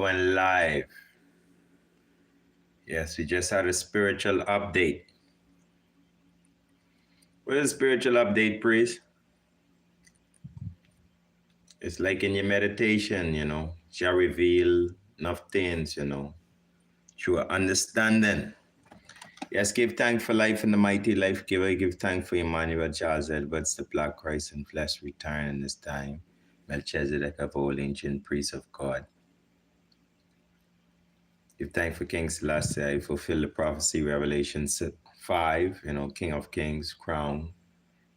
going live. Yes, we just had a spiritual update. What is a spiritual update, priest? It's like in your meditation, shall reveal enough things, through understanding. Yes, give thanks for life and the mighty life giver. Give thanks for Emmanuel Charles Edwards, the Black Christ and flesh return in this time. Melchizedek of old ancient priest of God. Give thanks for King Selassie. He fulfilled the prophecy, Revelation 5, King of Kings, crown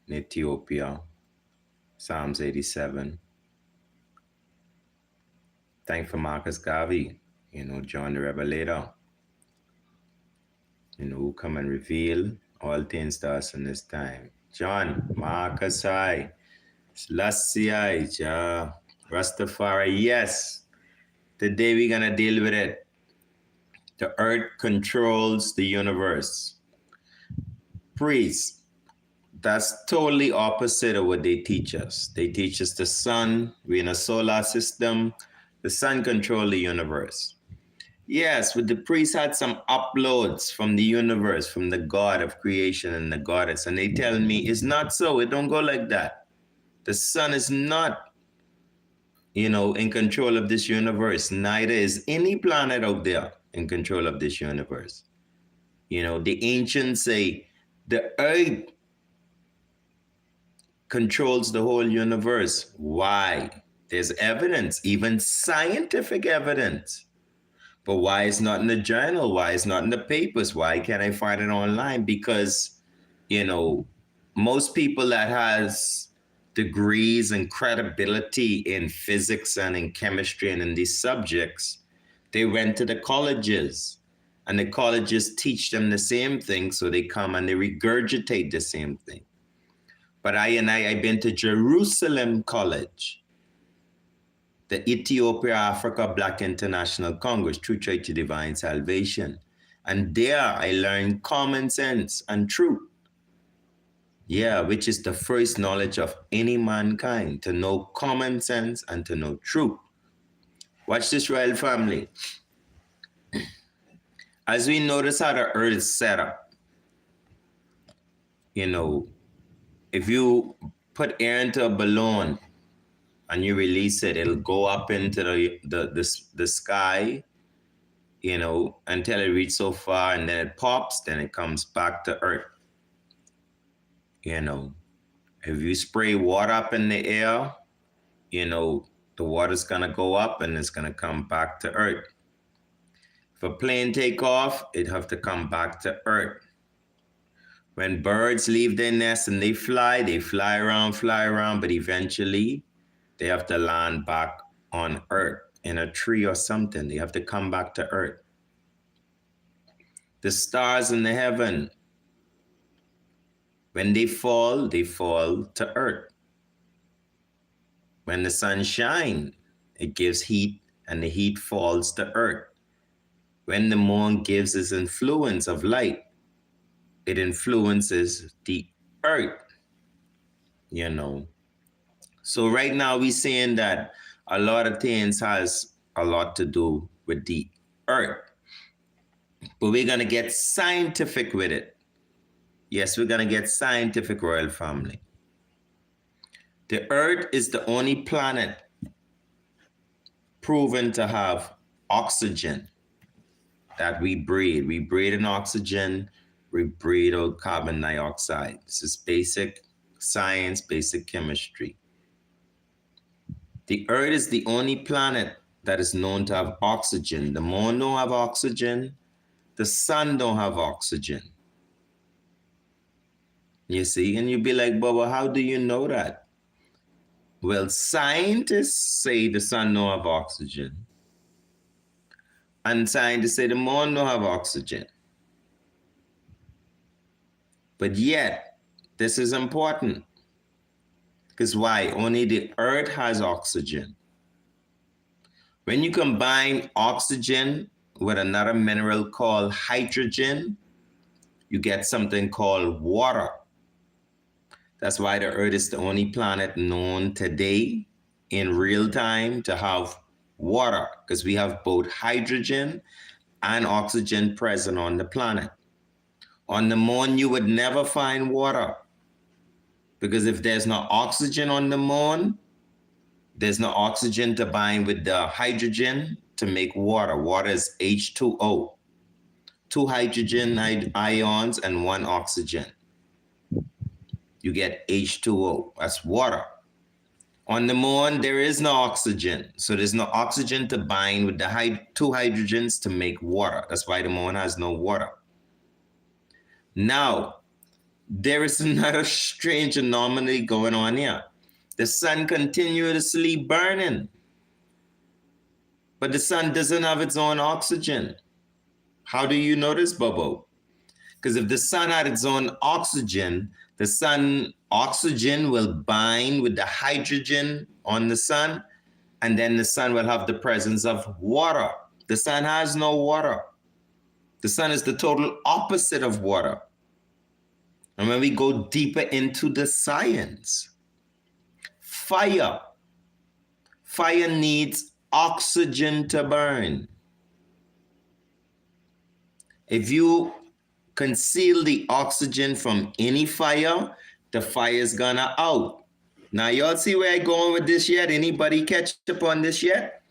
in Ethiopia, Psalms 87. Thank for Marcus Garvey, John the Revelator, who come and reveal all things to us in this time. John, Marcus I, Selassie I, Jah, Rastafari, yes. Today we're going to deal with it. The earth controls the universe. Priest, that's totally opposite of what they teach us. They teach us the sun, we're in a solar system, the sun controls the universe. Yes, but the priest had some uploads from the universe, from the God of creation and the goddess, and they tell me it's not so, it don't go like that. The sun is not, in control of this universe, neither is any planet out there in control of this universe. The ancients say the earth controls the whole universe. Why? There's evidence, even scientific evidence. But why it's not in the journal? Why it's not in the papers? Why can't I find it online? Because, most people that has degrees and credibility in physics and in chemistry and in these subjects, they went to the colleges. And the colleges teach them the same thing, so they come and they regurgitate the same thing. But I've been to Jerusalem College, the Ethiopia Africa Black International Congress, True Church of Divine Salvation. And there I learned common sense and truth. Yeah, which is the first knowledge of any mankind, to know common sense and to know truth. Watch this, royal family. As we notice how the earth is set up, if you put air into a balloon and you release it, it'll go up into the sky, until it reaches so far, and then it pops, then it comes back to earth. If you spray water up in the air, the water's gonna go up and it's gonna come back to earth. If a plane take off, it have to come back to earth. When birds leave their nest and they fly around, but eventually they have to land back on earth in a tree or something. They have to come back to earth. The stars in the heaven, when they fall to earth. When the sun shines, it gives heat and the heat falls to earth. When the moon gives its influence of light, it influences the earth, So right now we're saying that a lot of things has a lot to do with the earth. But we're going to get scientific with it. Yes, we're going to get scientific, royal family. The earth is the only planet proven to have oxygen that we breathe. We breathe in oxygen, we breathe out carbon dioxide. This is basic science, basic chemistry. The earth is the only planet that is known to have oxygen. The moon don't have oxygen. The sun don't have oxygen. You see, and you'd be like, Bubba, how do you know that? Well, scientists say the sun don't have oxygen. And scientists say the moon don't have oxygen. But yet, this is important. Because why? Only the earth has oxygen. When you combine oxygen with another mineral called hydrogen, you get something called water. That's why the earth is the only planet known today in real time to have Water, because we have both hydrogen and oxygen present on the planet. On the moon, you would never find water, because if there's no oxygen on the moon, there's no oxygen to bind with the hydrogen to make water. Water is H2O, 2 hydrogen ions and 1 oxygen. You get H2O, that's water. On the moon, there is no oxygen. So there's no oxygen to bind with the 2 hydrogens to make water. That's why the moon has no water. Now, there is another strange anomaly going on here. The sun continuously burning, but the sun doesn't have its own oxygen. How do you know this, Bobo? Because if the sun had its own oxygen, the sun oxygen will bind with the hydrogen on the sun, and then the sun will have the presence of water. The sun has no water. The sun is the total opposite of water. And when we go deeper into the science, fire needs oxygen to burn. If you conceal the oxygen from any fire, the fire is gonna out. Now y'all see where I'm going with this yet? Anybody catch up on this yet?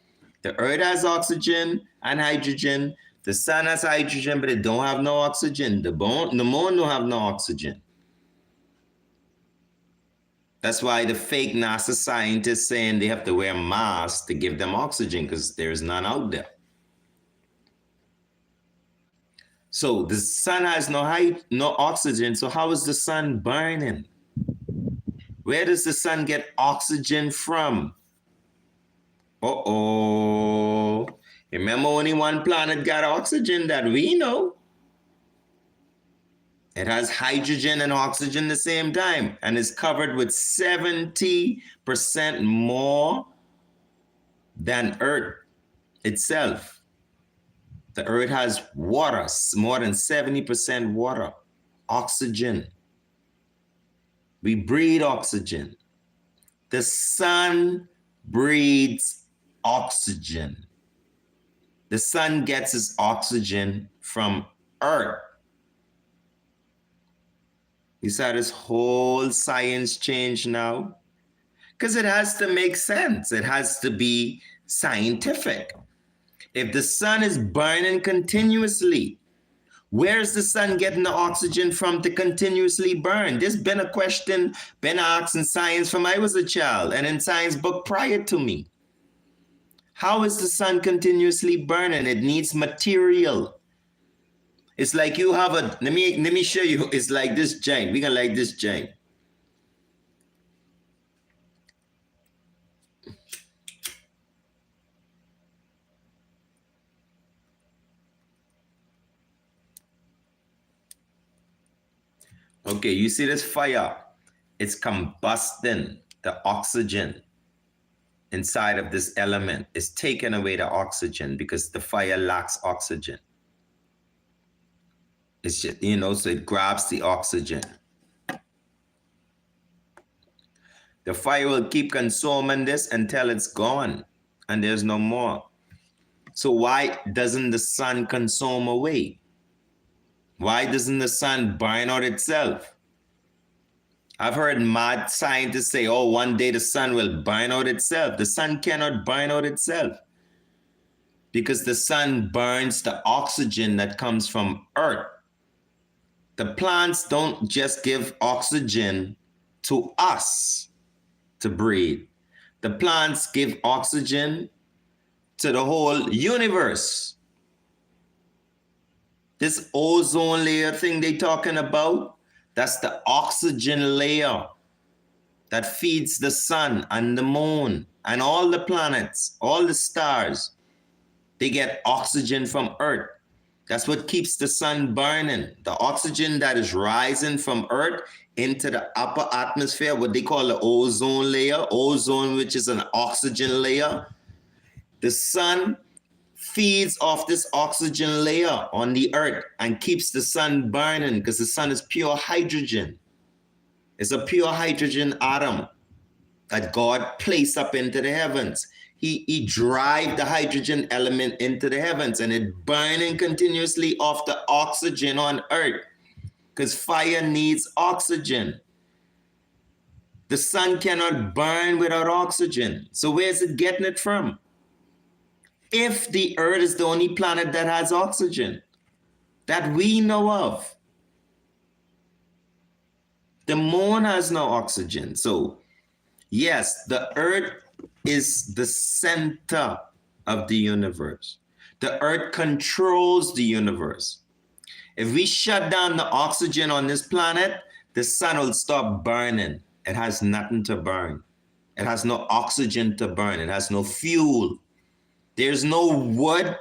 The earth has oxygen and hydrogen. The sun has hydrogen, but it don't have no oxygen. The moon don't have no oxygen. That's why the fake NASA scientists saying they have to wear masks to give them oxygen, because there's none out there. So the sun has no oxygen. So how is the sun burning? Where does the sun get oxygen from? Remember, only one planet got oxygen that we know. It has hydrogen and oxygen at the same time, and is covered with 70% more than Earth itself. The Earth has water, more than 70% water, oxygen. We breathe oxygen. The sun breathes oxygen. The sun gets its oxygen from Earth. You saw this whole science change now? Because it has to make sense. It has to be scientific. If the sun is burning continuously, where's the sun getting the oxygen from to continuously burn? There's been a question been asked in science from I was a child and in science book prior to me. How is the sun continuously burning? It needs material. It's like you have let me show you. It's like this giant. We're gonna like this giant. Okay, you see this fire? It's combusting the oxygen inside of this element. It's taking away the oxygen because the fire lacks oxygen. It's just, so it grabs the oxygen. The fire will keep consuming this until it's gone and there's no more. So why doesn't the sun consume away? Why doesn't the sun burn out itself? I've heard mad scientists say, one day the sun will burn out itself. The sun cannot burn out itself because the sun burns the oxygen that comes from Earth. The plants don't just give oxygen to us to breathe. The plants give oxygen to the whole universe. This ozone layer thing they talking about, that's the oxygen layer that feeds the sun and the moon and all the planets, all the stars. They get oxygen from Earth. That's what keeps the sun burning. The oxygen that is rising from Earth into the upper atmosphere, what they call the ozone layer, ozone, which is an oxygen layer. The sun feeds off this oxygen layer on the Earth and keeps the sun burning because the sun is pure hydrogen. It's a pure hydrogen atom that God placed up into the heavens. he drive the hydrogen element into the heavens, and it burning continuously off the oxygen on Earth, because fire needs oxygen. The sun cannot burn without oxygen. So where's it getting it from? If the Earth is the only planet that has oxygen that we know of. The moon has no oxygen. So yes, the Earth is the center of the universe. The Earth controls the universe. If we shut down the oxygen on this planet, the sun will stop burning. It has nothing to burn. It has no oxygen to burn. It has no fuel. There's no wood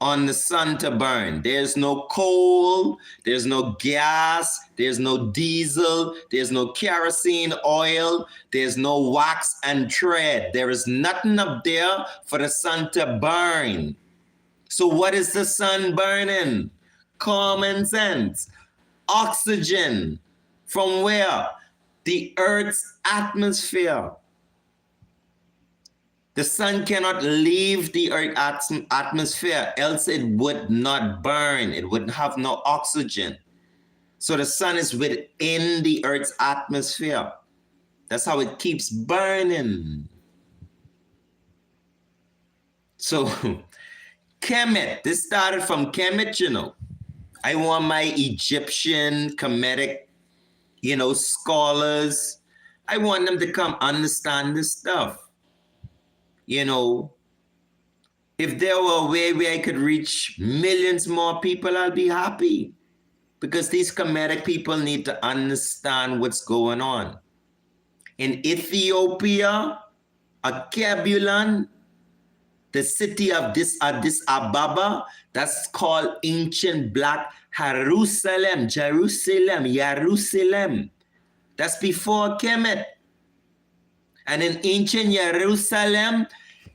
on the sun to burn. There's no coal. There's no gas. There's no diesel. There's no kerosene oil. There's no wax and thread. There is nothing up there for the sun to burn. So what is the sun burning? Common sense. Oxygen. From where? The Earth's atmosphere. The sun cannot leave the Earth's atmosphere, else it would not burn. It would have no oxygen. So the sun is within the Earth's atmosphere. That's how it keeps burning. So Kemet, this started from Kemet, you know. I want my Egyptian Kemetic, scholars. I want them to come understand this stuff. If there were a way where I could reach millions more people, I'll be happy. Because these Kemetic people need to understand what's going on. In Ethiopia, Kebulon, the city of Addis Ababa, that's called ancient Black Jerusalem. That's before Kemet. And in ancient Jerusalem,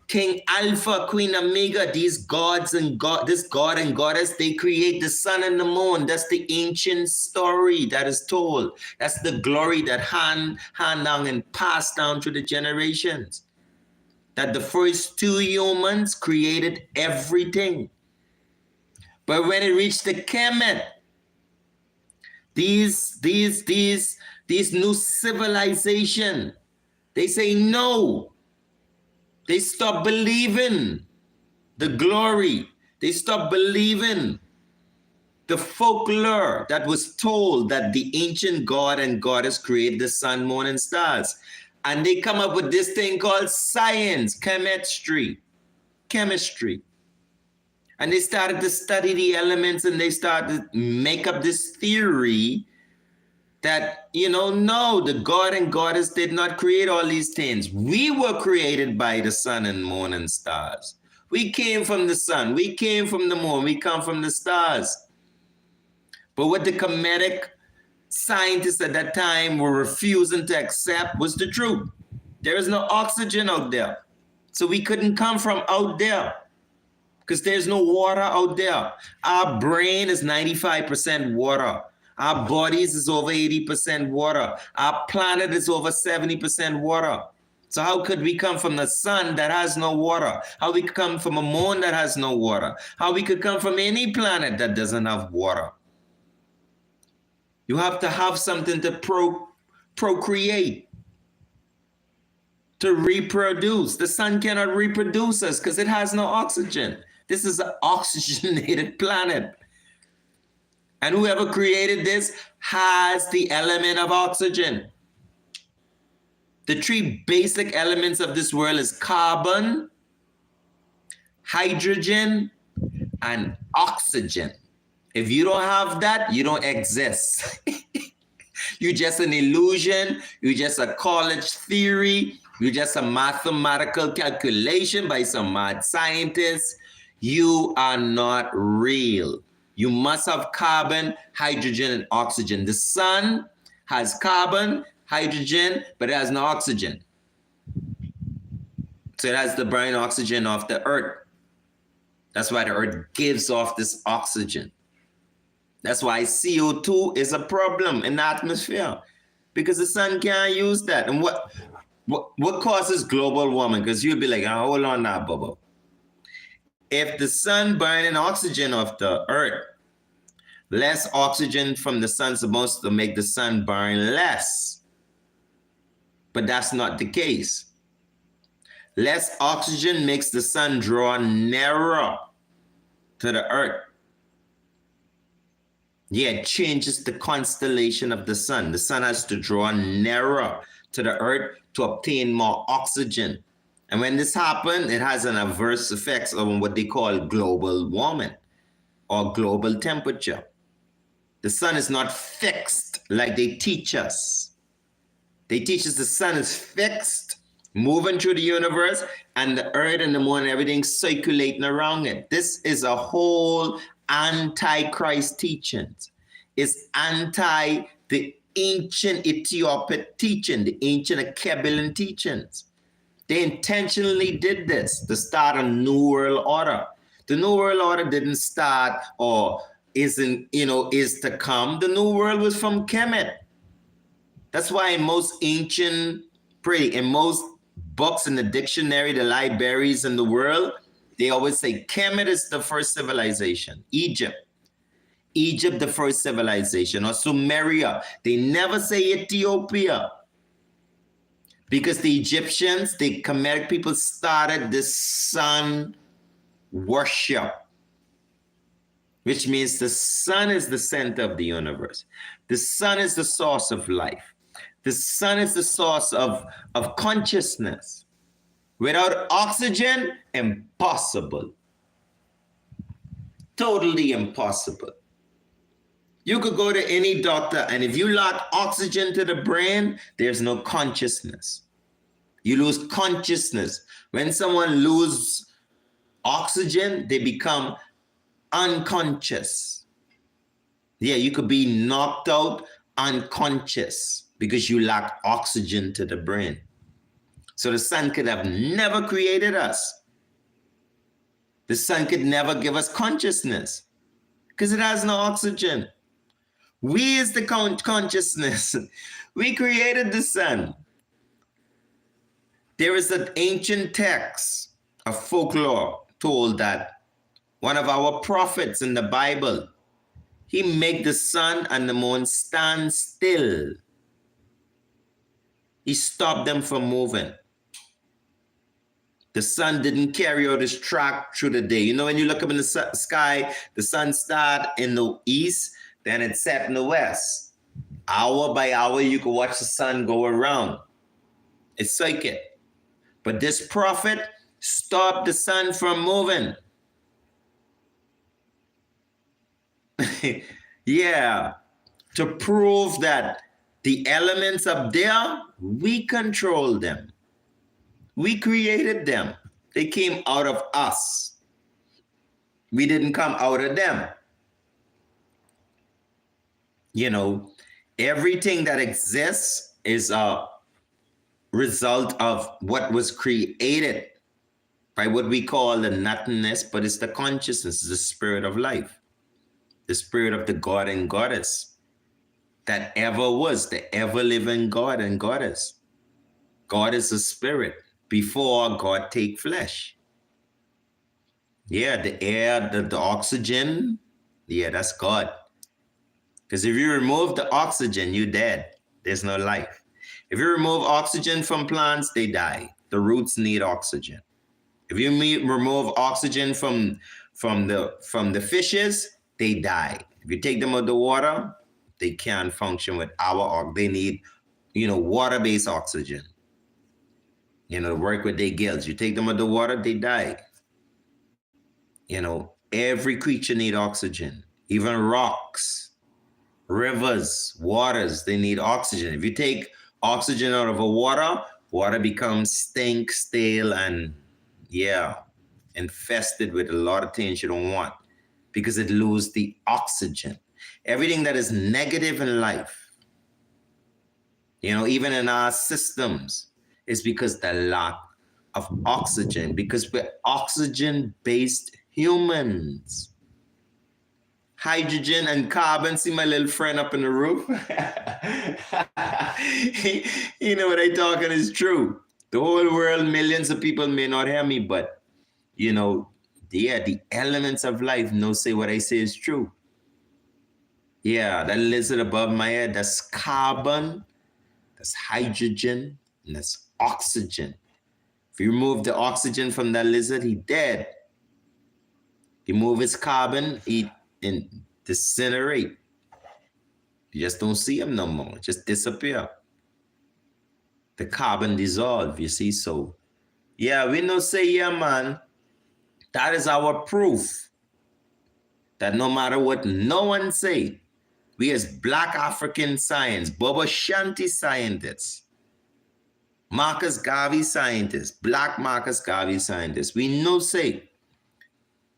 King Alpha, Queen Omega, these gods and this god and goddess, they create the sun and the moon. That's the ancient story that is told. That's the glory that hand down and passed down through the generations. That the first two humans created everything. But when it reached the Kemet, these new civilization, they say no. They stop believing the glory. They stop believing the folklore that was told that the ancient god and goddess created the sun, moon, and stars. And they come up with this thing called science, chemistry. And they started to study the elements, and they started to make up this theory that, no, the god and goddess did not create all these things. We were created by the sun and moon and stars. We came from the sun. We came from the moon. We come from the stars. But what the Kemetic scientists at that time were refusing to accept was the truth. There is no oxygen out there. So we couldn't come from out there because there's no water out there. Our brain is 95% water. Our bodies is over 80% water. Our planet is over 70% water. So how could we come from the sun that has no water? How we could come from a moon that has no water? How we could come from any planet that doesn't have water? You have to have something to procreate, to reproduce. The sun cannot reproduce us because it has no oxygen. This is an oxygenated planet. And whoever created this has the element of oxygen. The three basic elements of this world is carbon, hydrogen, and oxygen. If you don't have that, you don't exist. You're just an illusion. You're just a college theory. You're just a mathematical calculation by some mad scientists. You are not real. You must have carbon, hydrogen, and oxygen. The sun has carbon, hydrogen, but it has no oxygen. So it has to burn oxygen off the earth. That's why the earth gives off this oxygen. That's why CO2 is a problem in the atmosphere, because the sun can't use that. And What causes global warming? Because you'll be like, oh, hold on now, Bubba. If the sun burning oxygen off the earth, less oxygen from the sun's supposed to make the sun burn less. But that's not the case. Less oxygen makes the sun draw nearer to the earth. Yeah, it changes the constellation of the sun. The sun has to draw nearer to the earth to obtain more oxygen. And when this happens, it has an adverse effects on what they call global warming or global temperature. The sun is not fixed like they teach us. They teach us the sun is fixed, moving through the universe, and the earth and the moon and everything circulating around it. This is a whole anti-Christ teachings. It's anti the ancient Ethiopic teaching, the ancient Akebalian teachings. They intentionally did this to start a new world order. The new world order didn't start or is to come. The new world was from Kemet. That's why in most in most books in the dictionary, the libraries in the world, they always say Kemet is the first civilization. Egypt, the first civilization, or Sumeria. They never say Ethiopia. Because the Egyptians, the Kemetic people started this sun worship, which means the sun is the center of the universe. The sun is the source of life. The sun is the source of consciousness. Without oxygen, impossible. Totally impossible. You could go to any doctor, and if you lack oxygen to the brain, there's no consciousness. You lose consciousness. When someone loses oxygen, they become unconscious. Yeah, you could be knocked out unconscious because you lack oxygen to the brain. So the sun could have never created us. The sun could never give us consciousness because it has no oxygen. We is the consciousness. We created the sun. There is an ancient text of folklore told that one of our prophets in the Bible, he made the sun and the moon stand still. He stopped them from moving. The sun didn't carry out its track through the day. You know, when you look up in the sky, the sun starts in the east, then it set in the west. Hour by hour, you could watch the sun go around. It's circuit. But this prophet stopped the sun from moving. Yeah, to prove that the elements up there, we control them. We created them. They came out of us. We didn't come out of them. You know, everything that exists is a result of what was created by what we call the nothingness, but it's the consciousness, the spirit of life, the spirit of the God and Goddess that ever was, the ever-living God and Goddess. God is a spirit before God take flesh. Yeah, the air, the oxygen, yeah, that's God. Because if you remove the oxygen, you're dead. There's no life. If you remove oxygen from plants, they die. The roots need oxygen. If you remove oxygen from the fishes, they die. If you take them out of the water, they can't function with they need, water-based oxygen. To work with their gills. You take them out of the water, they die. Every creature needs oxygen. Even rocks, rivers, waters, they need oxygen. If you take oxygen out of a water becomes stale, and infested with a lot of things you don't want because it loses the oxygen. Everything that is negative in life, even in our systems, is because the lack of oxygen, because we're oxygen-based humans. hydrogen and carbon. See my little friend up in the roof? You know what I talking is true. The whole world, millions of people may not hear me, but you know, yeah, the elements of life no say what I say is true. Yeah, that lizard above my head, that's carbon, that's hydrogen, and that's oxygen. If you remove the oxygen from that lizard, he dead. You move his carbon, he disintegrate. You just don't see him no more. Just disappear. The carbon dissolve, you see. So, yeah, we know say, yeah, man, that is our proof that no matter what no one say, we as Black African science, Bobo Shanti scientists, Marcus Garvey scientists, Black Marcus Garvey scientists, we know say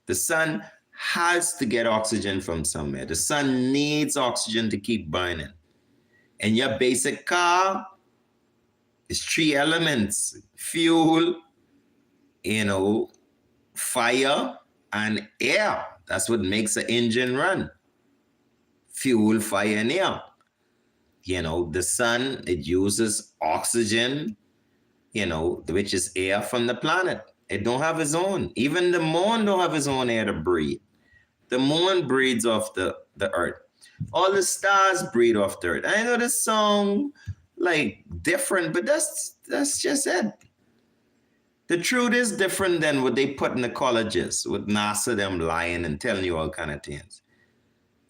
the sun has to get oxygen from somewhere. The sun needs oxygen to keep burning. And your basic car is 3 elements: fuel, fire, and air. That's what makes an engine run. Fuel, fire, and air. The sun, it uses oxygen, which is air from the planet. It don't have its own. Even the moon don't have its own air to breathe. The moon breathes off the earth. All the stars breathe off the earth. I know this song like different, but that's just it. The truth is different than what they put in the colleges with NASA them lying and telling you all kind of things.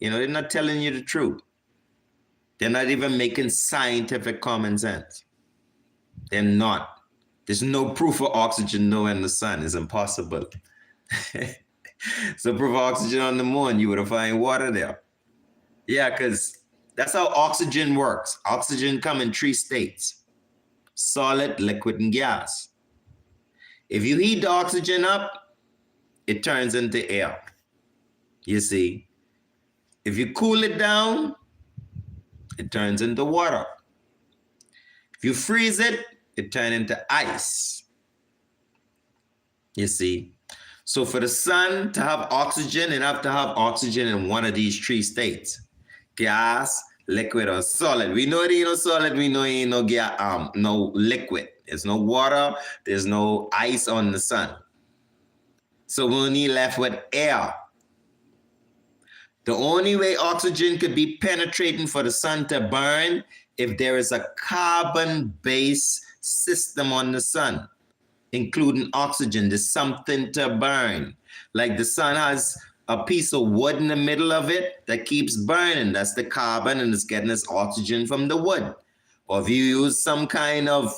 They're not telling you the truth. They're not even making scientific common sense. They're not. There's no proof of oxygen nowhere in the sun. It's impossible. So proof of oxygen on the moon, you would find water there. Yeah, because that's how oxygen works. Oxygen come in 3 states: solid, liquid, and gas. If you heat the oxygen up, it turns into air. You see? If you cool it down, it turns into water. If you freeze it, it turns into ice. You see? So for the sun to have oxygen, it have to have oxygen in one of these 3 states: gas, liquid, or solid. We know it ain't no solid. We know it ain't no liquid. There's no water. There's no ice on the sun. So we're only left with air. The only way oxygen could be penetrating for the sun to burn if there is a carbon-based system on the sun, including oxygen. There's something to burn. Like the sun has a piece of wood in the middle of it that keeps burning. That's the carbon, and it's getting its oxygen from the wood. Or if you use some kind of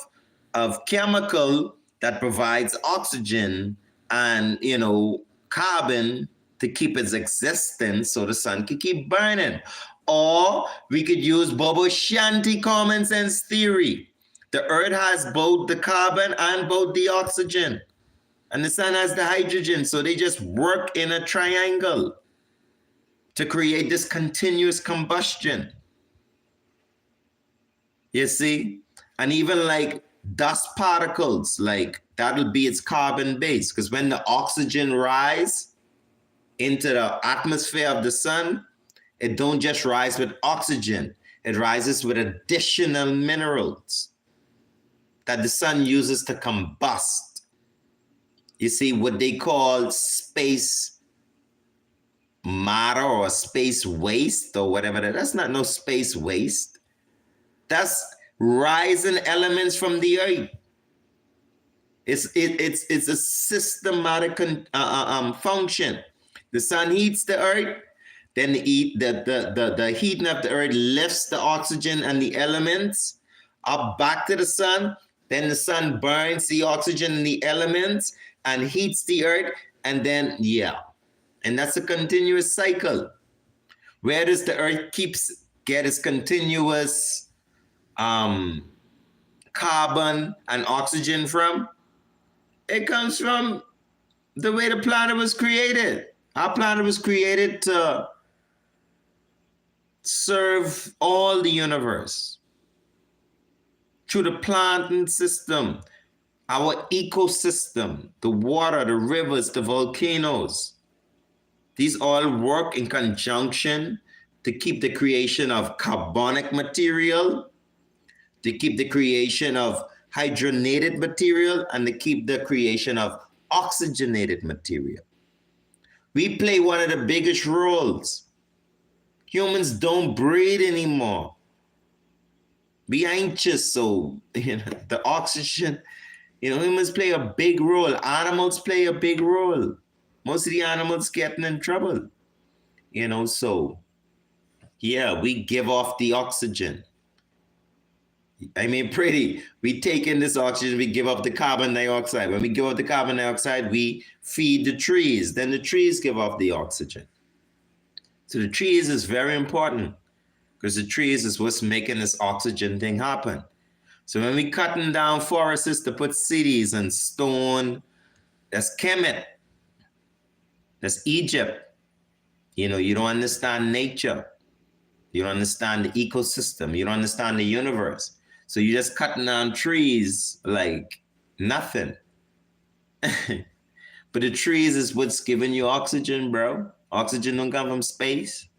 chemical that provides oxygen and, carbon to keep its existence so the sun can keep burning. Or we could use Bobo Shanti common sense theory. The earth has both the carbon and both the oxygen. And the sun has the hydrogen. So they just work in a triangle to create this continuous combustion. You see? And even like dust particles, like that'll be its carbon base. Because when the oxygen rise into the atmosphere of the sun, it don't just rise with oxygen. It rises with additional minerals that the sun uses to combust. You see, what they call space matter or space waste or whatever. That's not no space waste. That's rising elements from the earth. It's a systematic function. The sun heats the earth, then the heating of the earth lifts the oxygen and the elements up back to the sun. Then the sun burns the oxygen and the elements and heats the earth, and then, and that's a continuous cycle. Where does the earth get its continuous carbon and oxygen from? It comes from the way the planet was created. Our planet was created to serve all the universe through the planting system, our ecosystem, the water, the rivers, the volcanoes. These all work in conjunction to keep the creation of carbonic material, to keep the creation of hydrogenated material, and to keep the creation of oxygenated material. We play one of the biggest roles. Humans don't breathe anymore. We anxious, so the oxygen, humans play a big role. Animals play a big role. Most of the animals getting in trouble. So yeah, we give off the oxygen. I mean, we take in this oxygen, we give up the carbon dioxide. When we give up the carbon dioxide, we feed the trees. Then the trees give off the oxygen. So the trees is very important because the trees is what's making this oxygen thing happen. So when we cutting down forests to put cities and stone, that's Kemet. That's Egypt. You don't understand nature. You don't understand the ecosystem. You don't understand the universe. So you're just cutting down trees like nothing. But the trees is what's giving you oxygen, bro. Oxygen don't come from space.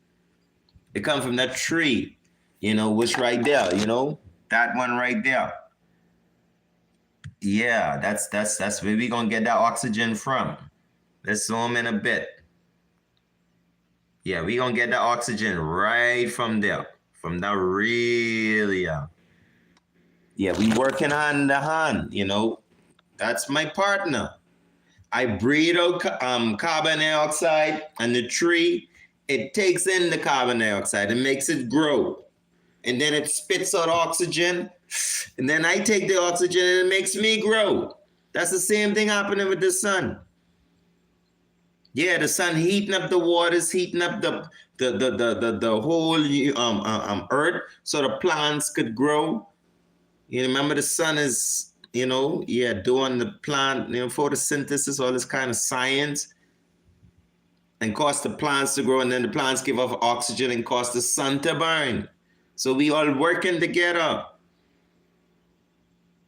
It comes from that tree, what's right there, that one right there. Yeah, that's where we gonna get that oxygen from. Let's zoom in a bit. Yeah, we gonna get that oxygen right from there, from that really. Yeah, we working hand to hand, That's my partner. I breathe out carbon dioxide, and the tree, it takes in the carbon dioxide and makes it grow. And then it spits out oxygen. And then I take the oxygen and it makes me grow. That's the same thing happening with the sun. Yeah, the sun heating up the waters, heating up the whole earth so the plants could grow. Remember the sun is, doing the plant, photosynthesis, all this kind of science, and cause the plants to grow, and then the plants give off oxygen and cause the sun to burn. So we all working together.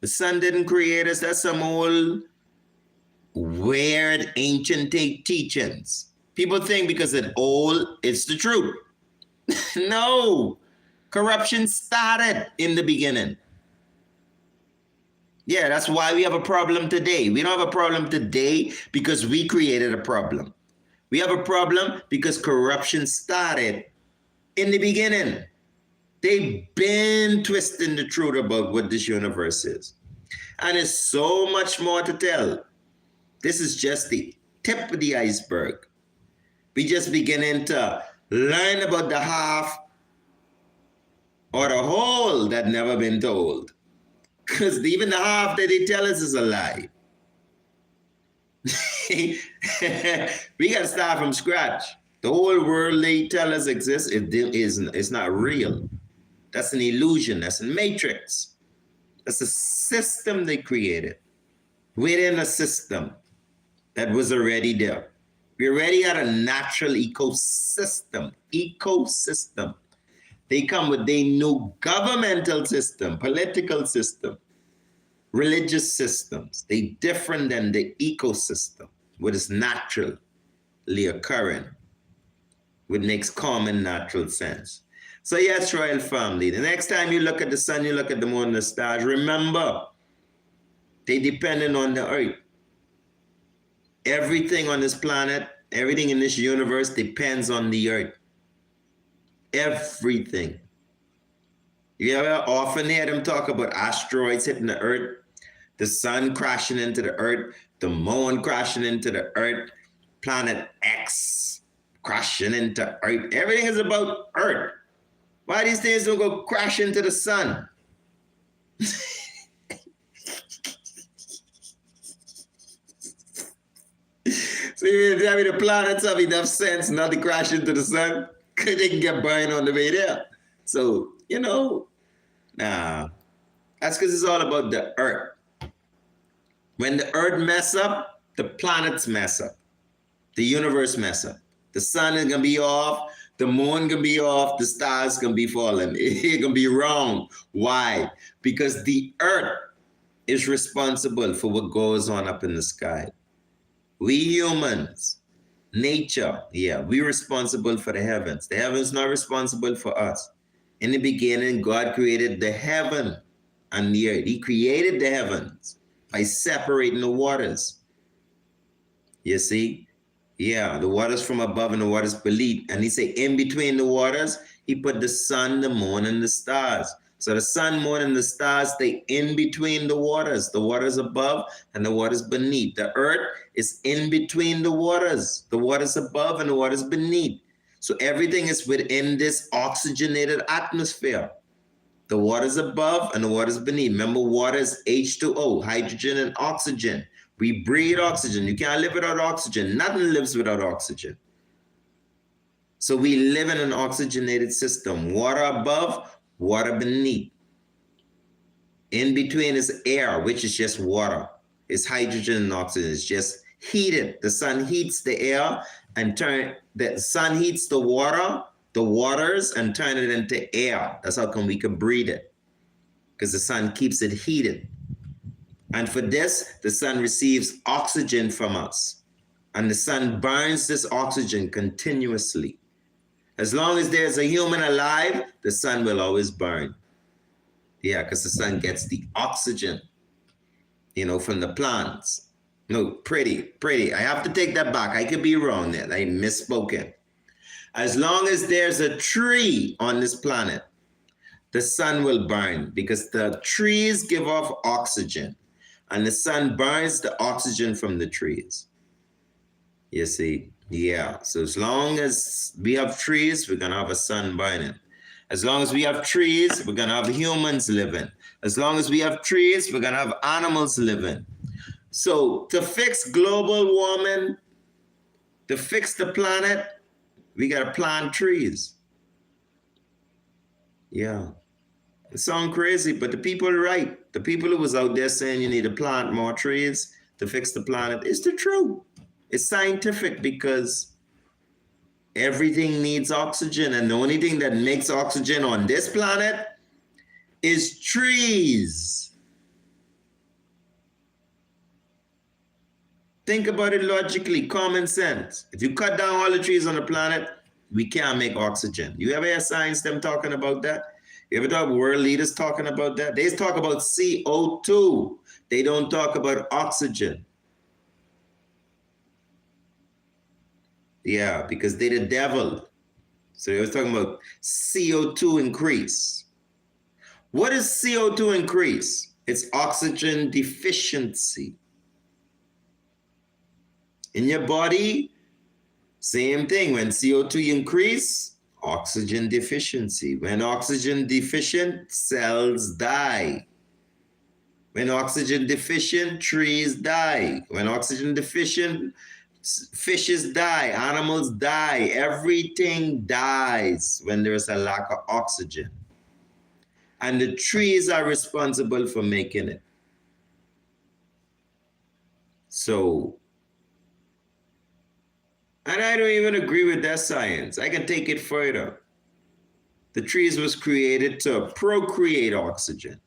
The sun didn't create us. That's some old weird ancient teachings. People think because it's old, it's the truth. No. Corruption started in the beginning. Yeah, that's why we have a problem today. We don't have a problem today because we created a problem. We have a problem because corruption started in the beginning. They've been twisting the truth about what this universe is. And there's so much more to tell. This is just the tip of the iceberg. We just beginning to learn about the half or the whole that never been told. Because even the half that they tell us is a lie. We got to start from scratch. The whole world they tell us exists, it's not real. That's an illusion. That's a matrix. That's a system they created within a system that was already there. We already had a natural ecosystem. They come with their new governmental system, political system, religious systems. They different than the ecosystem, what is naturally occurring, what makes common natural sense. So yes, Royal Family, the next time you look at the sun, you look at the moon and the stars, remember, they dependent on the earth. Everything on this planet, everything in this universe depends on the earth. Everything. You ever often hear them talk about asteroids hitting the earth, the sun crashing into the earth, the moon crashing into the earth, planet X crashing into earth. Everything is about earth. Why these things don't go crash into the sun? So you tell me the planets have enough sense not to crash into the sun? Because they can get burned on the way there. So, nah. That's because it's all about the earth. When the earth mess up, the planets mess up. The universe mess up. The sun is going to be off. The moon can be off. The stars can be falling. It can be wrong. Why? Because the earth is responsible for what goes on up in the sky. We humans Nature, yeah, we're responsible for the heavens. The heavens not responsible for us. In the beginning, God created the heaven and the earth. He created the heavens by separating the waters. You see? Yeah, the waters from above and the waters beneath. And he said, in between the waters, he put the sun, the moon, and the stars. So the sun, moon, and the stars stay in between the waters above and the waters beneath. The earth is in between the waters above and the waters beneath. So everything is within this oxygenated atmosphere. The waters above and the waters beneath. Remember, water is H2O, hydrogen and oxygen. We breathe oxygen. You can't live without oxygen. Nothing lives without oxygen. So we live in an oxygenated system. Water above, water beneath. In between is air, which is just water. It's hydrogen and oxygen. It's just heated. The sun heats the air and the sun heats the waters, and turn it into air. That's how come we can breathe it. Because the sun keeps it heated. And for this, the sun receives oxygen from us. And the sun burns this oxygen continuously. As long as there's a human alive, the sun will always burn. Yeah, because the sun gets the oxygen, from the plants. No, pretty. I have to take that back. I could be wrong there. I misspoken. As long as there's a tree on this planet, the sun will burn because the trees give off oxygen. And the sun burns the oxygen from the trees. You see? Yeah. So as long as we have trees, we're going to have a sun burning. As long as we have trees, we're going to have humans living. As long as we have trees, we're going to have animals living. So to fix global warming, to fix the planet, we got to plant trees. Yeah. It sounds crazy, but the people are right. The people who was out there saying you need to plant more trees to fix the planet, it's the truth. It's scientific because everything needs oxygen, and the only thing that makes oxygen on this planet is trees. Think about it logically, common sense. If you cut down all the trees on the planet, we can't make oxygen. You ever hear science them talking about that? You ever talk world leaders talking about that? They talk about CO2. They don't talk about oxygen. Yeah, because they're the devil. So they was talking about CO2 increase. What is CO2 increase? It's oxygen deficiency. In your body, same thing. When CO2 increase, oxygen deficiency. When oxygen deficient, cells die. When oxygen deficient, trees die. When oxygen deficient, fishes die, animals die. Everything dies when there's a lack of oxygen. And the trees are responsible for making it. So, and I don't even agree with that science. I can take it further. The trees was created to procreate oxygen,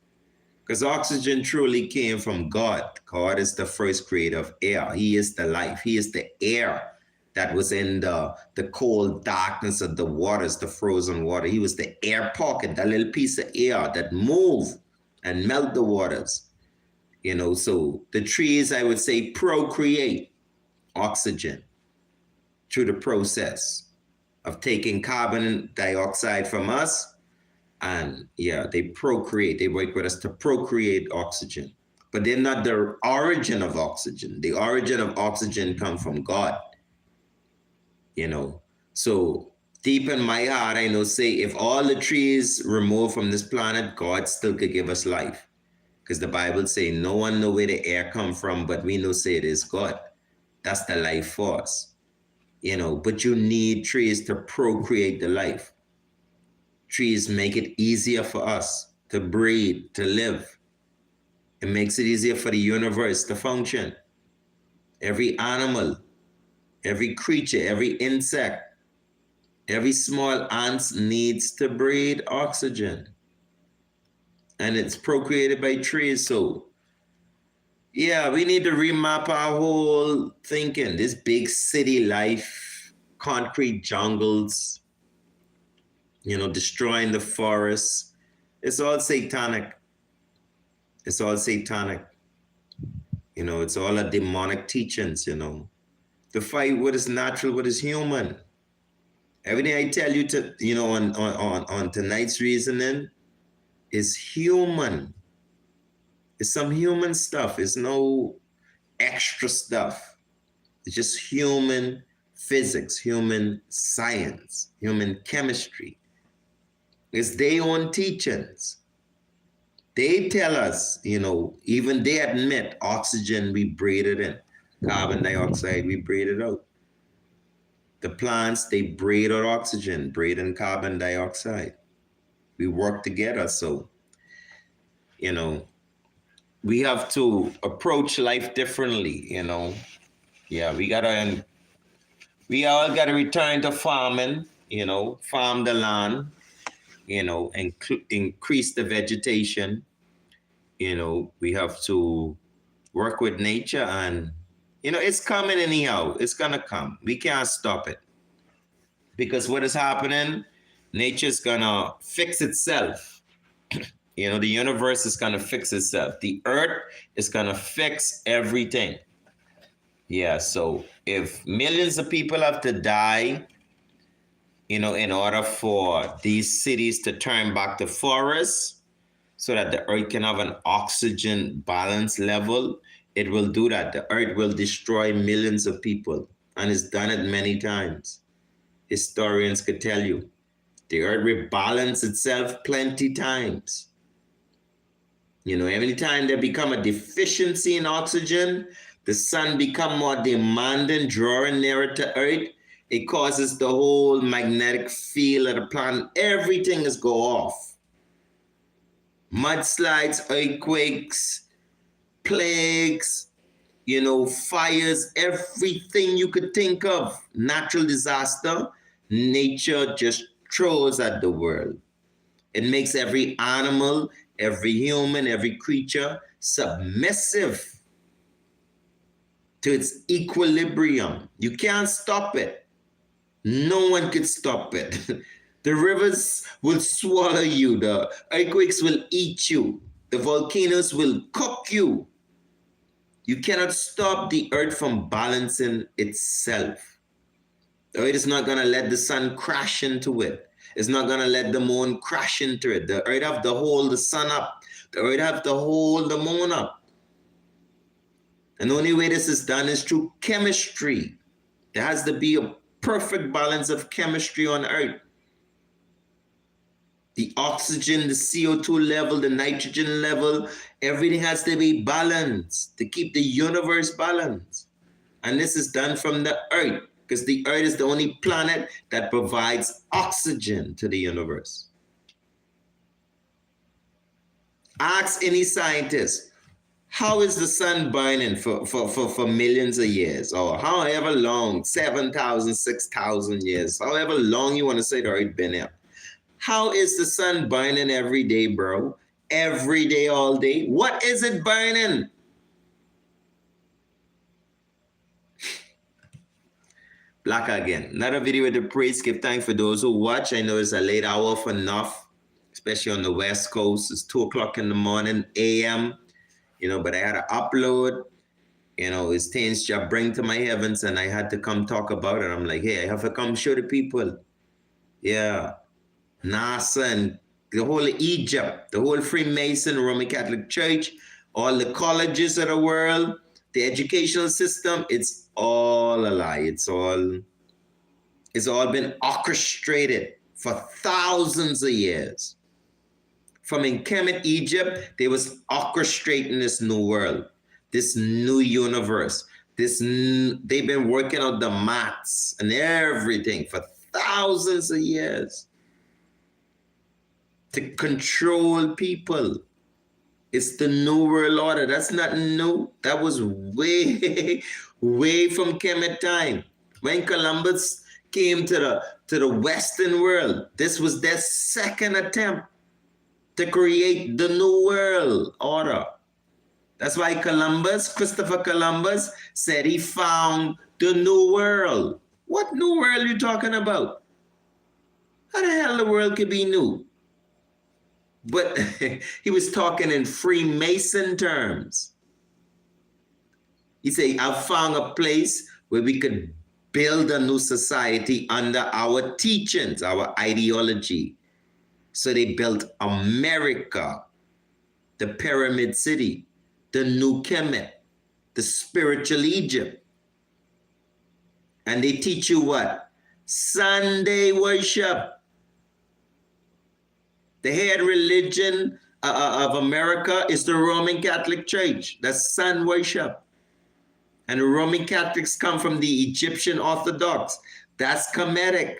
because oxygen truly came from God. God is the first creator of air. He is the life. He is the air that was in the cold darkness of the waters, the frozen water. He was the air pocket, that little piece of air that moved and melt the waters. So the trees, I would say, procreate oxygen through the process of taking carbon dioxide from us. And yeah, they procreate. They work with us to procreate oxygen. But they're not the origin of oxygen. The origin of oxygen comes from God. So deep in my heart, I know, say, if all the trees removed from this planet, God still could give us life. Because the Bible say no one know where the air come from, but we know, say, it is God. That's the life force. But you need trees to procreate the life. Trees make it easier for us to breathe, to live. It makes it easier for the universe to function. Every animal, every creature, every insect, every small ant needs to breathe oxygen. And it's procreated by trees. So, Yeah, we need to remap our whole thinking. This big city life, concrete jungles, destroying the forests. It's all satanic. It's all satanic. It's all a demonic teachings. The fight what is natural, what is human. Everything I tell you on tonight's reasoning is human. It's some human stuff. It's no extra stuff. It's just human physics, human science, human chemistry. It's their own teachings. They tell us, even they admit oxygen, we breathe it in. Carbon dioxide, we breathe it out. The plants, they breathe out oxygen, breathe in carbon dioxide. We work together. So, we have to approach life differently, Yeah, we all gotta return to farming, farm the land, and increase the vegetation. We have to work with nature, and it's coming anyhow. It's gonna come. We can't stop it. Because what is happening, nature's gonna fix itself. The universe is gonna fix itself. The earth is gonna fix everything. Yeah, so if millions of people have to die, in order for these cities to turn back to forests so that the earth can have an oxygen balance level, it will do that. The earth will destroy millions of people, and it's done it many times. Historians could tell you. The earth will balance itself plenty times. Every time there become a deficiency in oxygen, the sun become more demanding, drawing nearer to earth. It causes the whole magnetic field of the planet. Everything is go off. Mudslides, earthquakes, plagues, fires, everything you could think of. Natural disaster, nature just throws at the world. It makes every animal, every human, every creature submissive to its equilibrium. You can't stop it. No one could stop it. The rivers will swallow you. The earthquakes will eat you. The volcanoes will cook you. You cannot stop the earth from balancing itself. The earth is not going to let the sun crash into it. It's not going to let the moon crash into it. The earth have to hold the sun up. The earth have to hold the moon up. And the only way this is done is through chemistry. There has to be a perfect balance of chemistry on earth. The oxygen, the CO2 level, the nitrogen level, everything has to be balanced to keep the universe balanced. And this is done from the earth, because the earth is the only planet that provides oxygen to the universe. Ask any scientist, how is the sun burning for millions of years, or however long, 7,000, 6,000 years, however long you want to say the earth been here? How is the sun burning every day, bro? Every day, all day? What is it burning? Black again. Another video with the praise. Give thanks for those who watch. I know it's a late hour for enough, especially on the West Coast. It's 2 o'clock in the morning, a.m., but I had to upload, it's things you bring to my heavens, and I had to come talk about it. I'm like, hey, I have to come show the people. Yeah. NASA and the whole Egypt, the whole Freemason, Roman Catholic Church, all the colleges of the world, the educational system, it's all a lie. It's all been orchestrated for thousands of years. From in Kemet, Egypt, they was orchestrating this new world, this new universe. They've been working out the maths and everything for thousands of years to control people. It's the New World Order. That's not new. That was way, way from Kemet time. When Columbus came to the Western world, this was their second attempt to create the New World Order. That's why Christopher Columbus, said he found the new world. What new world are you talking about? How the hell the world could be new? But he was talking in Freemason terms. He said, I found a place where we could build a new society under our teachings, our ideology. So they built America, the Pyramid City, the New Kemet, the spiritual Egypt. And they teach you what? Sunday worship. The head religion of America is the Roman Catholic Church. That's sun worship. And the Roman Catholics come from the Egyptian Orthodox. That's Kemetic.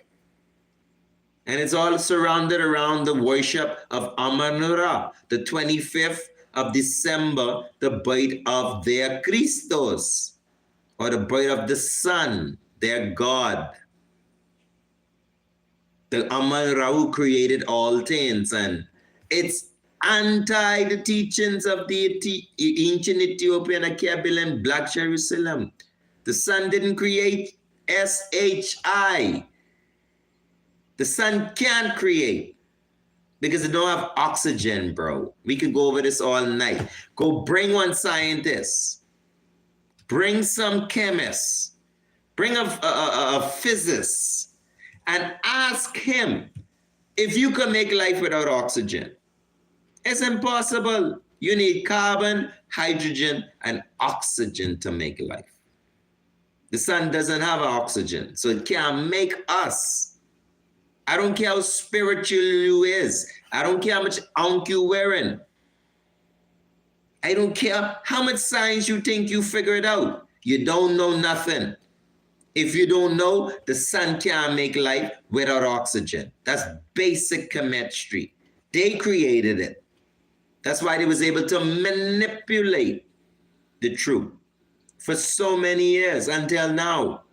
And it's all surrounded around the worship of Amun-Ra, the 25th of December, the birth of their Christos, or the birth of the sun, their God. The Amun-Ra who created all things, and it's anti the teachings of the ancient Ethiopian, Akabilan, Black Jerusalem. The sun didn't create SHI. The sun can't create because it don't have oxygen, bro. We could go over this all night. Go bring one scientist. Bring some chemists. Bring a physicist and ask him if you can make life without oxygen. It's impossible. You need carbon, hydrogen, and oxygen to make life. The sun doesn't have oxygen, so it can't make us. I don't care how spiritual you is. I don't care how much ankh you wearing. I don't care how much science you think you figured out. You don't know nothing. If you don't know, the sun can't make life without oxygen. That's basic chemistry. They created it. That's why they was able to manipulate the truth for so many years until now.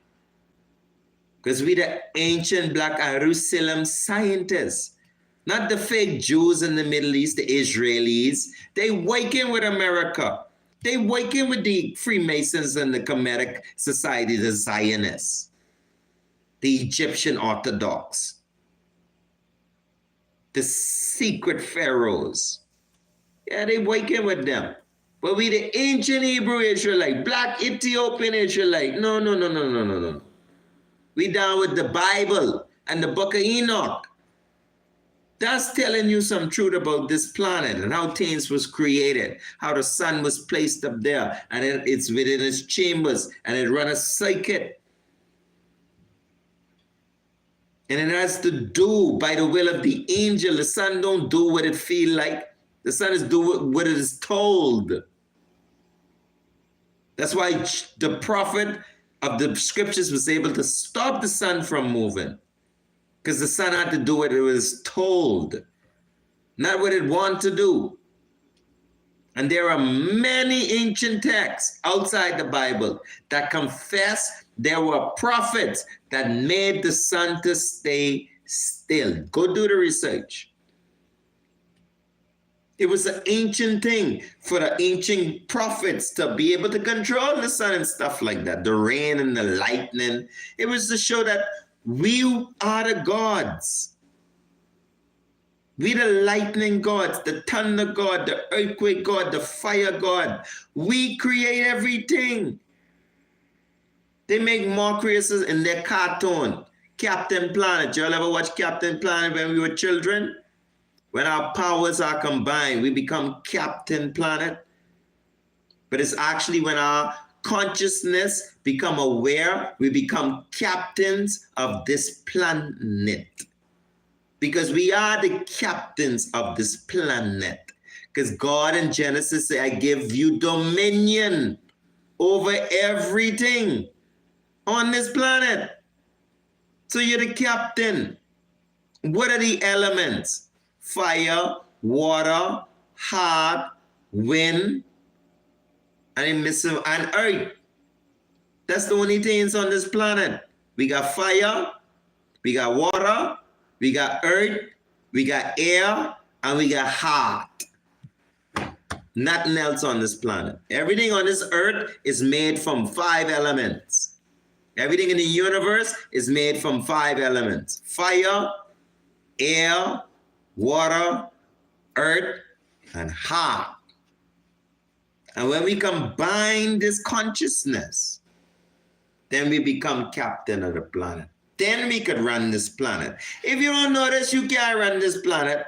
Because we the ancient Black Jerusalem scientists, not the fake Jews in the Middle East, the Israelis. They working with America. They working with the Freemasons and the Kemetic Society, the Zionists, the Egyptian Orthodox, the secret pharaohs. Yeah, they working with them. But we the ancient Hebrew Israelite, Black Ethiopian Israelite. No. We down with the Bible and the Book of Enoch. That's telling you some truth about this planet and how things was created, how the sun was placed up there, and it's within its chambers, and it run a circuit. And it has to do by the will of the angel. The sun don't do what it feel like. The sun is do what it is told. That's why the prophet of the scriptures was able to stop the sun from moving, because the sun had to do what it was told, not what it wanted to do. And there are many ancient texts outside the Bible that confess there were prophets that made the sun to stay still. Go do the research. It was an ancient thing for the ancient prophets to be able to control the sun and stuff like that, the rain and the lightning. It was to show that we are the gods. We the lightning gods, the thunder god, the earthquake god, the fire god. We create everything. They make mockeries in their cartoon, Captain Planet. Y'all ever watch Captain Planet when we were children? When our powers are combined, we become Captain Planet. But it's actually when our consciousness become aware, we become captains of this planet. Because we are the captains of this planet. Because God in Genesis said, I give you dominion over everything on this planet. So you're the captain. What are the elements? Fire, water, heart, wind, and earth. That's the only things on this planet. We got fire, we got water, we got earth, we got air, and we got heart. Nothing else on this planet. Everything on this earth is made from 5 elements. Everything in the universe is made from 5 elements: fire, air, water, earth, and heart. And when we combine this consciousness, then we become captain of the planet. Then we could run this planet. If you don't know this, you can't run this planet.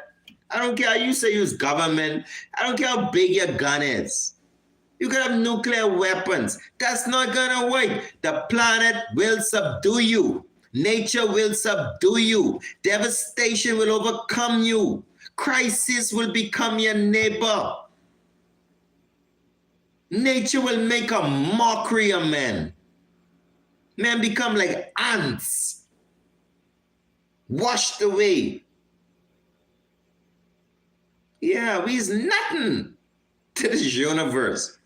I don't care how you say use government. I don't care how big your gun is. You could have nuclear weapons. That's not gonna work. The planet will subdue you. Nature will subdue you. Devastation will overcome you. Crisis will become your neighbor. Nature will make a mockery of men. Men become like ants, washed away. Yeah, we's nothing to this universe.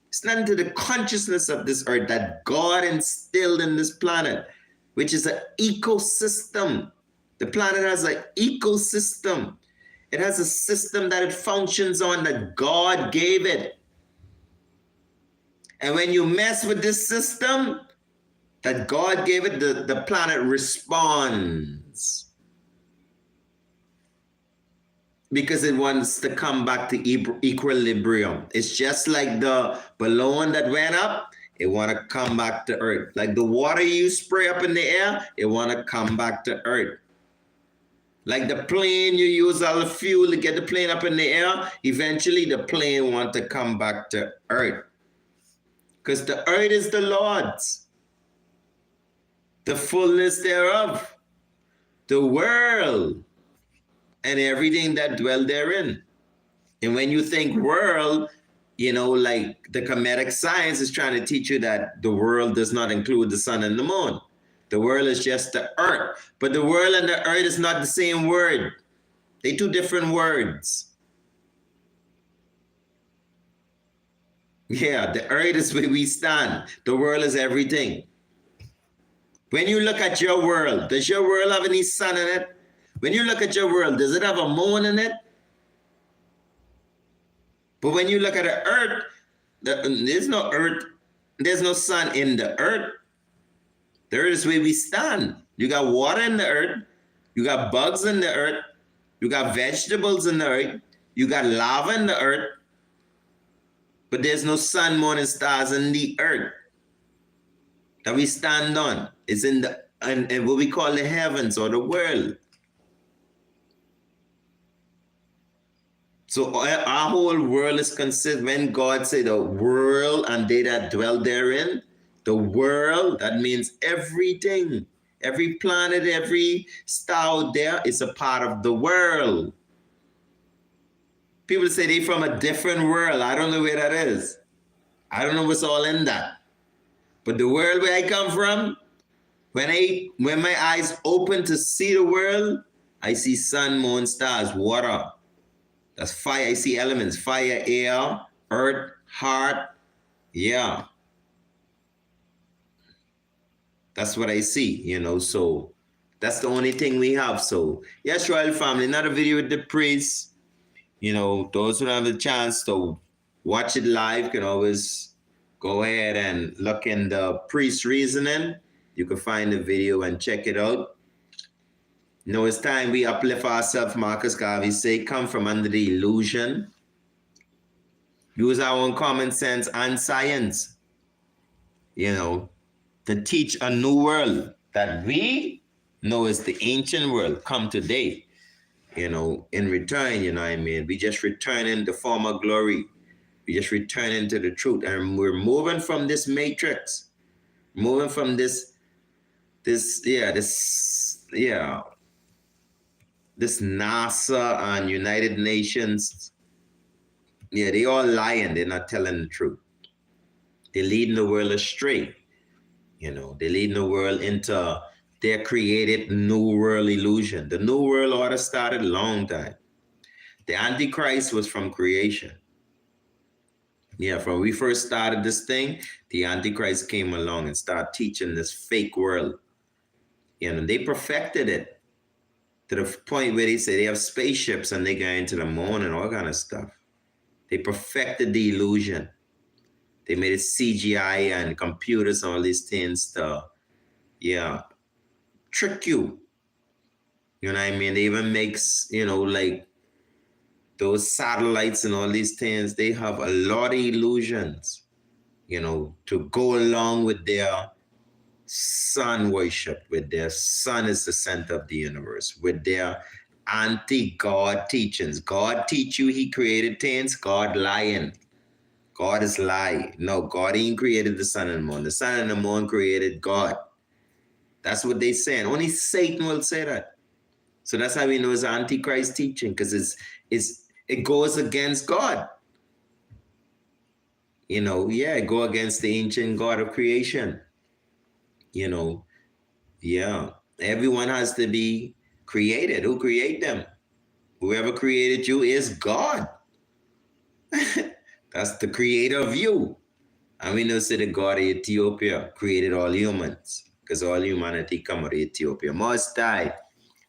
It's nothing to the consciousness of this earth that God instilled in this planet, which is an ecosystem. The planet has an ecosystem. It has a system that it functions on that God gave it. And when you mess with this system that God gave it, the planet responds. Because it wants to come back to equilibrium. It's just like the balloon that went up, it want to come back to earth. Like the water you spray up in the air, it want to come back to earth. Like the plane, you use all the fuel to get the plane up in the air, eventually the plane want to come back to earth. Because the earth is the Lord's, the fullness thereof, the world, and everything that dwell therein. And when you think world, you know, like the Kemetic science is trying to teach you that the world does not include the sun and the moon. The world is just the earth. But the world and the earth is not the same word. They're two different words. Yeah, the earth is where we stand. The world is everything. When you look at your world, does your world have any sun in it? When you look at your world, does it have a moon in it? But when you look at the earth, there's no earth, there's no sun in the earth. The earth is where we stand. You got water in the earth, you got bugs in the earth, you got vegetables in the earth, you got lava in the earth, but there's no sun, moon, and stars in the earth that we stand on. It's in the and what we call the heavens or the world. So our whole world is considered, when God said the world and they that dwell therein, the world, that means everything. Every planet, every star out there is a part of the world. People say they're from a different world. I don't know where that is. I don't know what's all in that. But the world where I come from, when my eyes open to see the world, I see sun, moon, stars, water. That's fire. I see elements: fire, air, earth, heart. Yeah. That's what I see, you know. So that's the only thing we have. So yes, Royal Family, another video with the priest. You know, those who don't have the chance to watch it live can always go ahead and look in the priest reasoning. You can find the video and check it out. You know, it's time we uplift ourselves. Marcus Garvey say, come from under the illusion. Use our own common sense and science, you know, to teach a new world that we know is the ancient world come today. You know, in return, you know what I mean? We just returning the former glory. We just returning to the truth. And we're moving from this matrix, moving from this NASA and United Nations. Yeah, they all lying. They're not telling the truth. They're leading the world astray. You know, they're leading the world into their created new world illusion. The new world order started a long time. The Antichrist was from creation. Yeah, from when we first started this thing, the Antichrist came along and started teaching this fake world. You know, they perfected it to the point where they say they have spaceships and they go into the moon and all kind of stuff. They perfected the illusion. They made it CGI and computers and all these things to, yeah, trick you. You know what I mean? They even makes, like those satellites and all these things, they have a lot of illusions, to go along with their sun worship, with their sun is the center of the universe, with their anti-God teachings. God teach you he created things, God lying. God is lie. No, God ain't created the sun and the moon. The sun and the moon created God. That's what they say. And only Satan will say that. So that's how we know it's Antichrist teaching, because it goes against God. It go against the ancient God of creation. Yeah. Everyone has to be created. Who create them? Whoever created you is God. That's the creator of you. And we know say the God of Ethiopia created all humans, because all humanity come out of Ethiopia. Most die.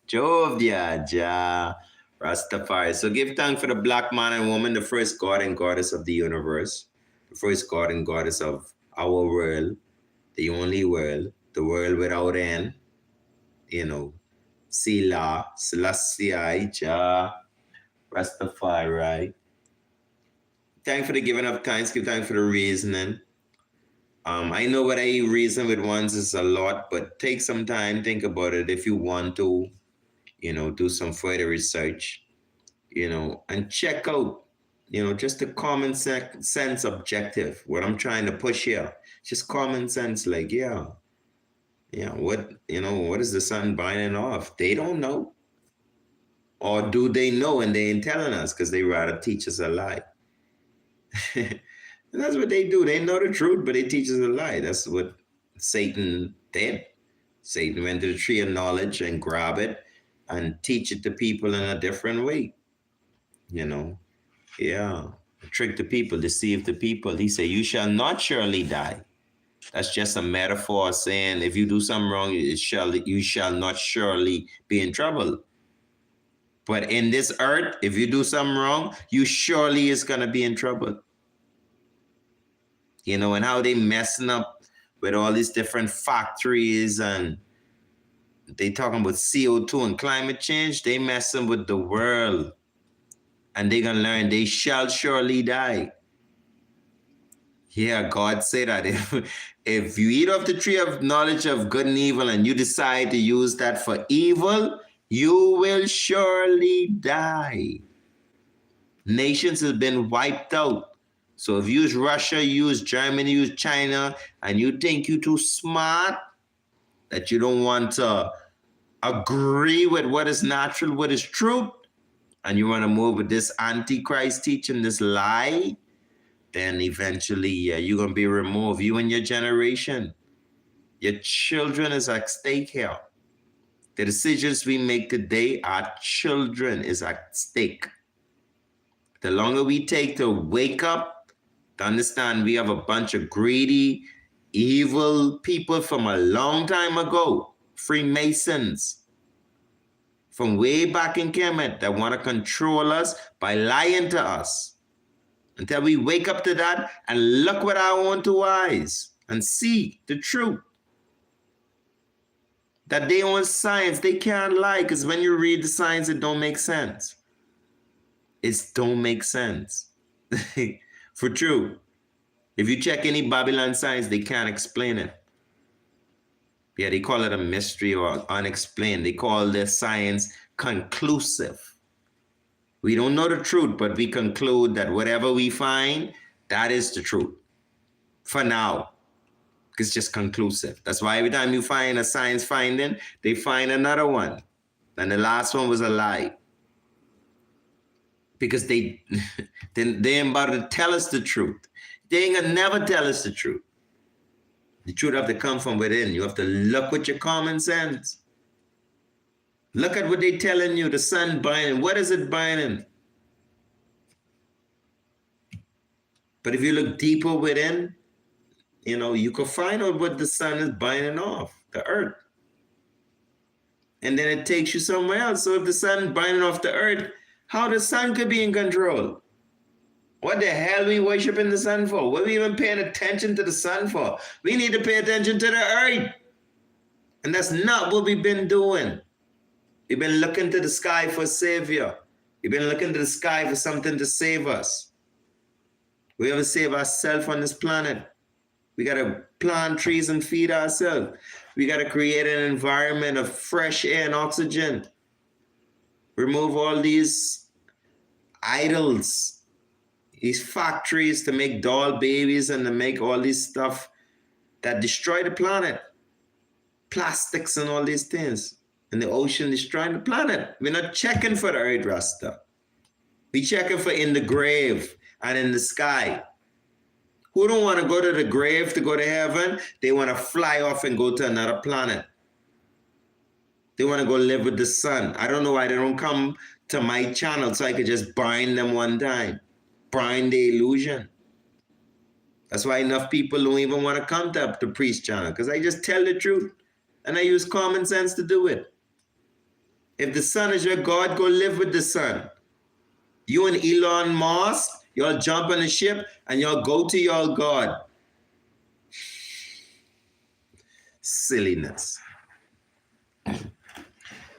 Jovia, Jah, Rastafari. So give thanks for the black man and woman, the first God and goddess of the universe, the first God and goddess of our world, the only world, the world without end. Sila, Selassie, Jah, Rastafari. Thanks for the giving of thanks. Give thanks for the reasoning. I know what I reason with once is a lot, but take some time, think about it if you want to, do some further research, and check out, just the common sense objective. What I'm trying to push here, just common sense, like, yeah, what is the sun binding off? They don't know. Or do they know and they ain't telling us because they rather teach us a lie? And that's what they do. They know the truth, but they teach us a lie. That's what Satan did. Satan went to the tree of knowledge and grab it and teach it to people in a different way. Yeah. Trick the people, deceive the people. He said, you shall not surely die. That's just a metaphor saying if you do something wrong, you shall not surely be in trouble. But in this earth, if you do something wrong, you surely is going to be in trouble. And how they messing up with all these different factories, and they talking about CO2 and climate change. They messing with the world. And they going to learn they shall surely die. Yeah, God said that if you eat off the tree of knowledge of good and evil and you decide to use that for evil, you will surely die. Nations have been wiped out. So if you use Russia, you use Germany, you use China, and you think you're too smart, that you don't want to agree with what is natural, what is truth, and you want to move with this Antichrist teaching, this lie, then eventually you're going to be removed. You and your generation, your children is at stake here. The decisions we make today, our children is at stake. The longer we take to wake up, to understand we have a bunch of greedy, evil people from a long time ago, Freemasons, from way back in Kemet, that want to control us by lying to us. Until we wake up to that and look with our own two eyes and see the truth. That they own science, they can't lie, because when you read the science, it don't make sense. It don't make sense. For true. If you check any Babylon science, they can't explain it. Yeah, they call it a mystery or unexplained. They call their science conclusive. We don't know the truth, but we conclude that whatever we find, that is the truth. For now. It's just conclusive. That's why every time you find a science finding, they find another one. And the last one was a lie. Because they ain't about to tell us the truth. They ain't gonna never tell us the truth. The truth have to come from within. You have to look with your common sense. Look at what they telling you, the sun binding. What is it binding? But if you look deeper within, you can find out what the sun is binding off, the earth. And then it takes you somewhere else. So if the sun binding off the earth, how the sun could be in control? What the hell we worshiping the sun for? What are we even paying attention to the sun for? We need to pay attention to the earth. And that's not what we've been doing. We've been looking to the sky for a savior. We've been looking to the sky for something to save us. We ever save ourselves on this planet? We got to plant trees and feed ourselves. We got to create an environment of fresh air and oxygen. Remove all these idols, these factories to make doll babies and to make all this stuff that destroy the planet. Plastics and all these things. And the ocean destroying the planet. We're not checking for the earth, Rasta. We're checking for in the grave and in the sky. Who don't want to go to the grave to go to heaven? They want to fly off and go to another planet. They want to go live with the sun. I don't know why they don't come to my channel so I could just bind them one time. Bind the illusion. That's why enough people don't even want to come to the priest channel, because I just tell the truth and I use common sense to do it. If the sun is your God, go live with the sun. You and Elon Musk, y'all jump on a ship and y'all go to your God. Silliness.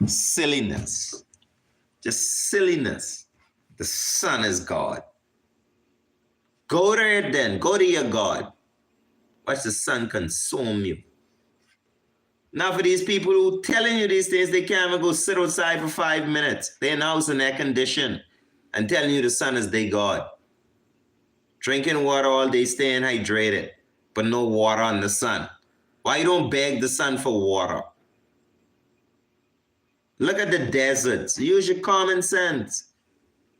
Silliness. Just silliness. The sun is God. Go there then. Go to your God. Watch the sun consume you. Now for these people who telling you these things, they can't even go sit outside for 5 minutes. They're in the house in air condition and telling you the sun is their God. Drinking water all day, staying hydrated, but no water on the sun. Why you don't beg the sun for water? Look at the deserts. Use your common sense.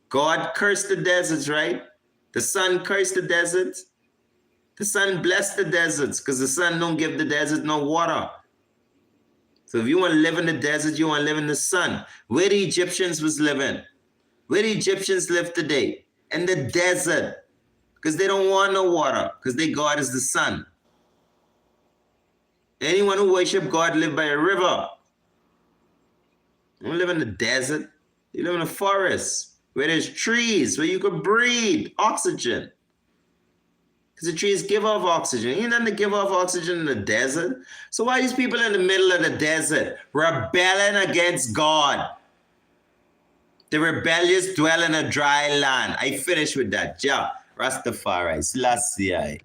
God cursed the deserts, right? The sun cursed the deserts. The sun blessed the deserts because the sun don't give the desert no water. So if you want to live in the desert, you want to live in the sun. Where the Egyptians was living. Where the Egyptians live today. In the desert. Because they don't want no water. Because their God is the sun. Anyone who worship God live by a river. You don't live in the desert. You live in a forest. Where there's trees. Where you could breathe. Oxygen. Because the trees give off oxygen. You nothing to give off oxygen in the desert. So why are these people in the middle of the desert rebelling against God? The rebellious dwell in a dry land. I finish with that. Ja, Rastafari, Selassie.